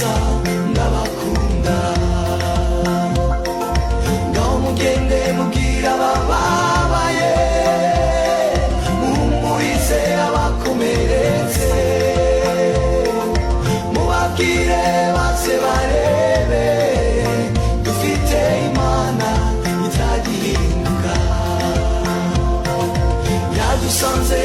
baza ndabakunda ngo mugende mubwira abababaye muhumurize abakomeretse mubabwire base barebe dufite Imana itagihinduka yadusanze